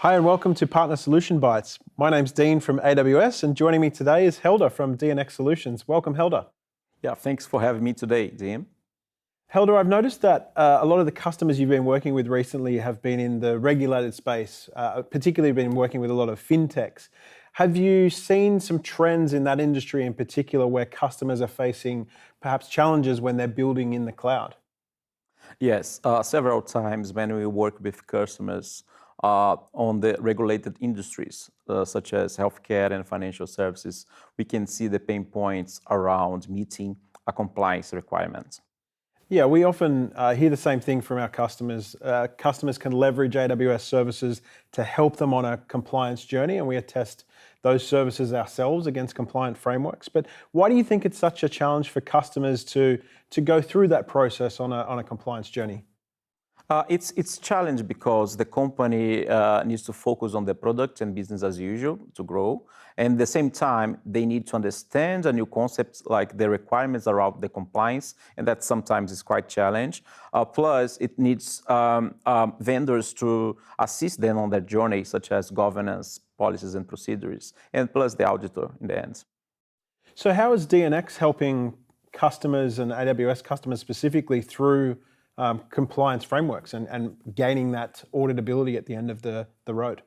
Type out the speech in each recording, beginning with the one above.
Hi and welcome to Partner Solution Bites. My name's Dean from AWS and joining me today is Helder from DNX Solutions. Welcome, Helder. Yeah, thanks for having me today, Dean. Helder, I've noticed that a lot of the customers you've been working with recently have been in the regulated space, particularly been working with a lot of fintechs. Have you seen some trends in that industry in particular where customers are facing perhaps challenges when they're building in the cloud? Yes, several times when we work with customers on the regulated industries, such as healthcare and financial services, we can see the pain points around meeting a compliance requirement. Yeah, we often hear the same thing from our customers. Customers can leverage AWS services to help them on a compliance journey, and we attest those services ourselves against compliant frameworks. But why do you think it's such a challenge for customers to go through that process on a compliance journey? It's challenge because the company needs to focus on the product and business as usual to grow. And at the same time, they need to understand the new concepts like the requirements around the compliance, and that sometimes is quite challenge. Plus, it needs vendors to assist them on their journey, such as governance, policies and procedures, and plus the auditor in the end. So how is DNX helping customers and AWS customers specifically through compliance frameworks and gaining that auditability at the end of the road?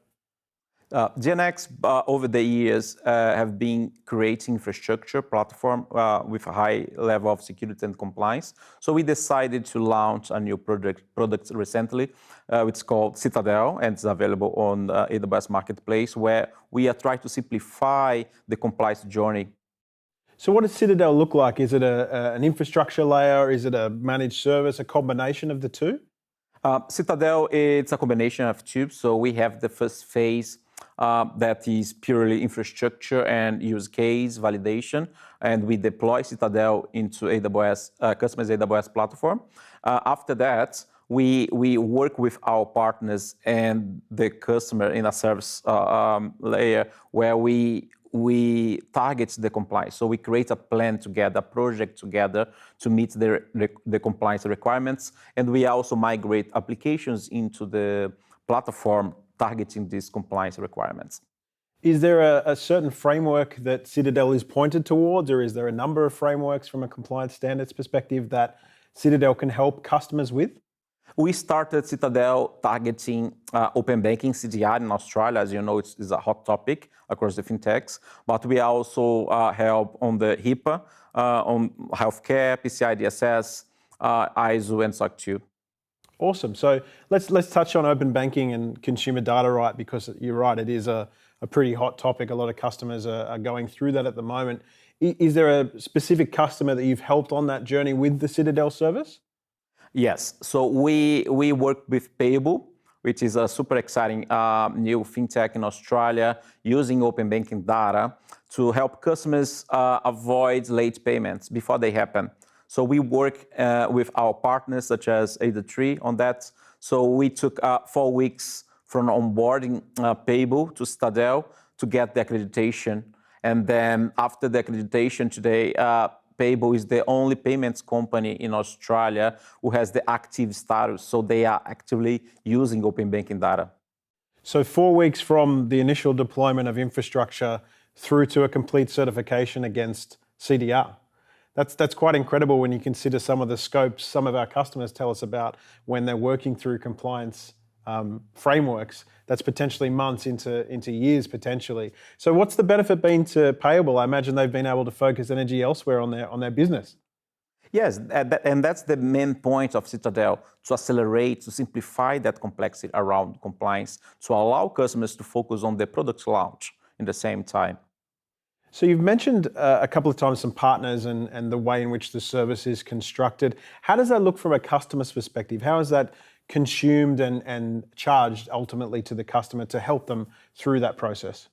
DNX, over the years, have been creating infrastructure platform with a high level of security and compliance. So we decided to launch a new product recently. It's called Citadel, and it's available on AWS Marketplace, where we are trying to simplify the compliance journey. So what does Citadel look like? Is it an infrastructure layer? Is it a managed service, a combination of the two? Citadel, it's a combination of two. So we have the first phase that is purely infrastructure and use case validation, and we deploy Citadel into AWS, customers' AWS platform. After that, we work with our partners and the customer in a service layer where we target the compliance. So we create a plan together, a project together to meet the compliance requirements. And we also migrate applications into the platform targeting these compliance requirements. Is there a certain framework that Citadel is pointed towards, or is there a number of frameworks from a compliance standards perspective that Citadel can help customers with? We started Citadel targeting open banking CDR in Australia. As you know, it's a hot topic across the fintechs. But we also help on the HIPAA, on healthcare, PCI DSS, ISO, and SOC 2. Awesome. So let's touch on open banking and consumer data right, because you're right, it is a pretty hot topic. A lot of customers are going through that at the moment. Is there a specific customer that you've helped on that journey with the Citadel service? Yes, so we work with Payable, which is a super exciting new fintech in Australia using open banking data to help customers avoid late payments before they happen. So we work with our partners such as A3 on that. So we took 4 weeks from onboarding Payable to Citadel to get the accreditation. And then after the accreditation today, Payable is the only payments company in Australia who has the active status. So they are actively using open banking data. So 4 weeks from the initial deployment of infrastructure through to a complete certification against CDR. That's quite incredible when you consider some of the scopes some of our customers tell us about when they're working through compliance frameworks. That's potentially months into years potentially. So what's the benefit been to Payable? I imagine they've been able to focus energy elsewhere on their business. Yes, and that's the main point of Citadel, to accelerate, to simplify that complexity around compliance, to allow customers to focus on their product launch in the same time. So you've mentioned a couple of times some partners and the way in which the service is constructed. How does that look from a customer's perspective? How is that consumed and charged ultimately to the customer to help them through that process?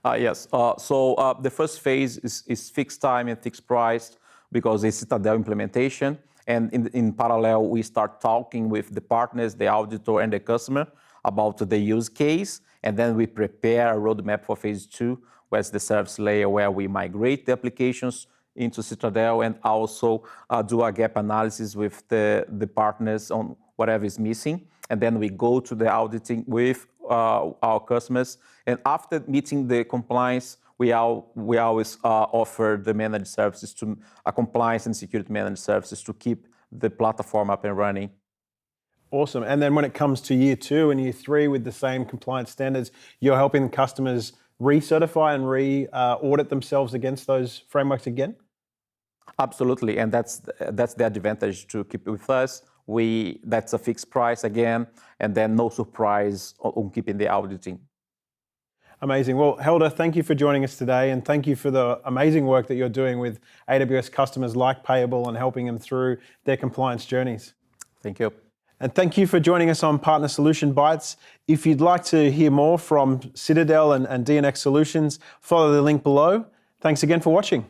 Yes, so the first phase is fixed time and fixed price because it's Citadel implementation. And in parallel, we start talking with the partners, the auditor and the customer about the use case. And then we prepare a roadmap for phase 2, where's the service layer where we migrate the applications into Citadel and also do a gap analysis with the partners on whatever is missing. And then we go to the auditing with our customers. And after meeting the compliance, we always offer the managed services to compliance and security managed services to keep the platform up and running. Awesome. And then when it comes to year 2 and year 3 with the same compliance standards, you're helping customers recertify and audit themselves against those frameworks again? Absolutely, and that's the advantage to keep it with us. That's a fixed price again, and then no surprise on keeping the auditing. Amazing. Well, Helder, thank you for joining us today, and thank you for the amazing work that you're doing with AWS customers like Payable and helping them through their compliance journeys. Thank you. And thank you for joining us on Partner Solution Bites. If you'd like to hear more from Citadel and DNX Solutions, follow the link below. Thanks again for watching.